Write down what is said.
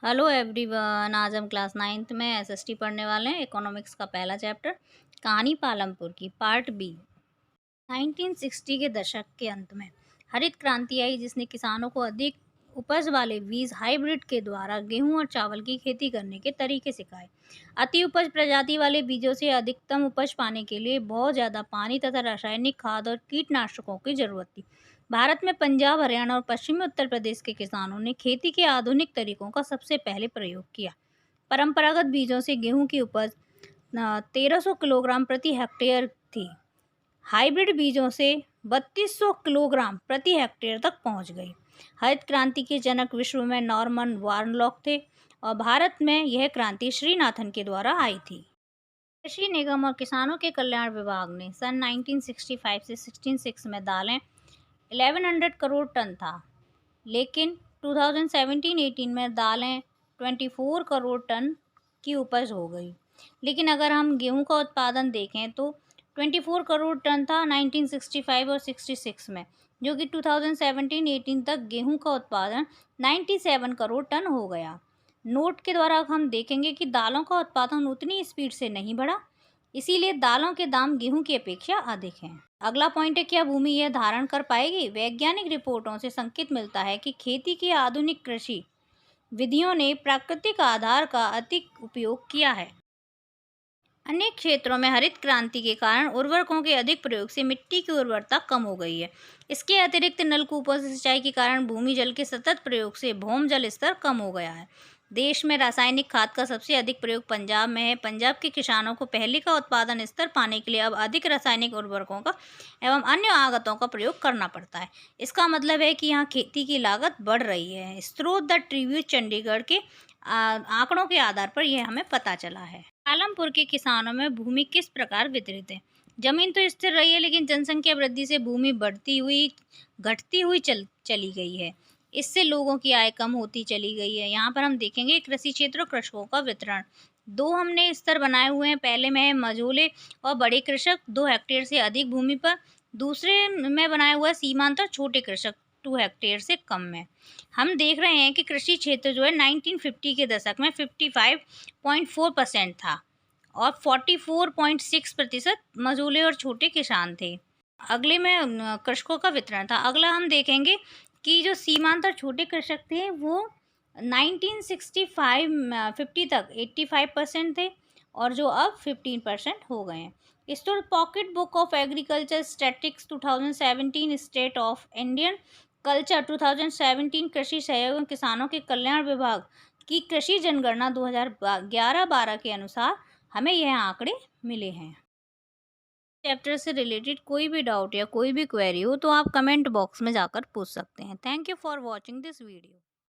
Hello everyone. आज हम class 9th में एसएसटी पढ़ने वाले हैं। इकोनॉमिक्स का पहला चैप्टर कहानी पालमपुर की पार्ट बी। 1960 के दशक के अंत में हरित क्रांति आई, जिसने किसानों को अधिक उपज वाले बीज हाइब्रिड के द्वारा गेहूं और चावल की खेती करने के तरीके सिखाए। अति उपज प्रजाति वाले बीजों से अधिकतम उपज पाने के लिए बहुत ज़्यादा पानी तथा रासायनिक खाद और कीटनाशकों की जरूरत थी। भारत में पंजाब, हरियाणा और पश्चिमी उत्तर प्रदेश के किसानों ने खेती के आधुनिक तरीकों का सबसे पहले प्रयोग किया। परंपरागत बीजों से गेहूं की उपज 1300 किलोग्राम प्रति हेक्टेयर थी। हाइब्रिड बीजों से 3200 किलोग्राम प्रति हेक्टेयर तक पहुंच गई। हरित क्रांति के जनक विश्व में नॉर्मन बॉरलॉग थे और भारत में यह क्रांति श्रीनाथन के द्वारा आई थी। कृषि निगम और किसानों के कल्याण विभाग ने सन 1965 से 66 में दालें 1100 करोड़ टन था, लेकिन 2017-18 में दालें 24 करोड़ टन की उपज हो गई। लेकिन अगर हम गेहूं का उत्पादन देखें तो 24 करोड़ टन था 1965 और 66 में, जो कि 2017-18 तक गेहूं का उत्पादन 97 करोड़ टन हो गया। नोट के द्वारा हम देखेंगे कि दालों का उत्पादन उतनी स्पीड से नहीं बढ़ा, इसीलिए दालों के दाम गेहूं की अपेक्षा अधिक हैं। अगला पॉइंट है, क्या भूमि यह धारण कर पाएगी? वैज्ञानिक रिपोर्टों से संकेत मिलता है कि खेती की आधुनिक कृषि विधियों ने प्राकृतिक आधार का अधिक उपयोग किया है। अनेक क्षेत्रों में हरित क्रांति के कारण उर्वरकों के अधिक प्रयोग से मिट्टी की उर्वरता कम हो गई है। इसके अतिरिक्त नलकूपों से सिंचाई के कारण भूमि जल के सतत प्रयोग से भौम जल स्तर कम हो गया है। देश में रासायनिक खाद का सबसे अधिक प्रयोग पंजाब में है। पंजाब के किसानों को पहले का उत्पादन स्तर पाने के लिए अब अधिक रासायनिक उर्वरकों का एवं अन्य आगतों का प्रयोग करना पड़ता है। इसका मतलब है कि यहाँ खेती की लागत बढ़ रही है। स्रोत द ट्रिब्यून चंडीगढ़ के आंकड़ों के आधार पर यह हमें पता चला है। पालमपुर के किसानों में भूमि किस प्रकार वितरित है? जमीन तो स्थिर रही है, लेकिन जनसंख्या वृद्धि से भूमि घटती हुई चली गई है। इससे लोगों की आय कम होती चली गई है। यहाँ पर हम देखेंगे कृषि क्षेत्र और कृषकों का वितरण। दो हमने स्तर बनाए हुए हैं। पहले में है मझोले और बड़े कृषक 2 हेक्टेयर से अधिक भूमि पर। दूसरे में बनाया हुआ है सीमांत और छोटे कृषक 2 हेक्टेयर से कम में। हम देख रहे हैं कि कृषि क्षेत्र जो है 1950 के दशक में 55.4% था और 44.6% मझोले और छोटे किसान थे। अगले में कृषकों का वितरण था। अगला हम देखेंगे कि जो सीमांत और छोटे कृषक थे वो 1950 तक 85% थे और जो अब 15% हो गए हैं। Store pocket book of agriculture statistics 2017 state of Indian culture 2017 कृषि सहयोग एवं किसानों के कल्याण विभाग की कृषि जनगणना 2011-12 के अनुसार हमें यह आंकड़े मिले हैं। चैप्टर से रिलेटेड कोई भी डाउट या कोई भी क्वेरी हो तो आप कमेंट बॉक्स में जाकर पूछ सकते हैं। Thank you for watching this video.